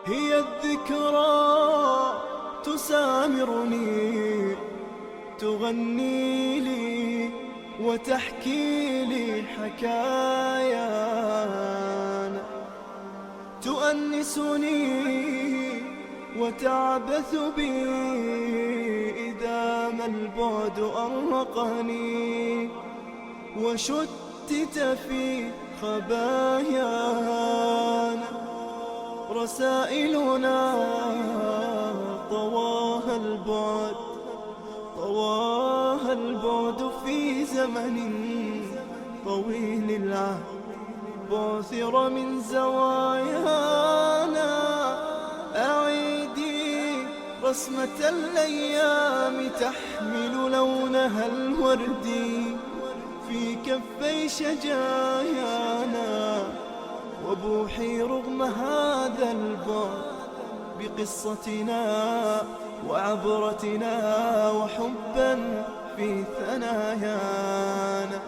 هي الذكرى تسامرني، تغني لي وتحكي لي حكايانا، تؤنسني وتعبث بي إذا ما البعد أرقني، وشتت في خبايانا رسائلنا طواها البعد، طواها البعد في زمن طويل العهد، بعثر من زوايانا. أعيدي رسمة الأيام تحمل لونها الوردي في كفي شجايانا، وبوحي رغم هذا البعد بقصتنا وعبرتنا وحبا في ثنايانا.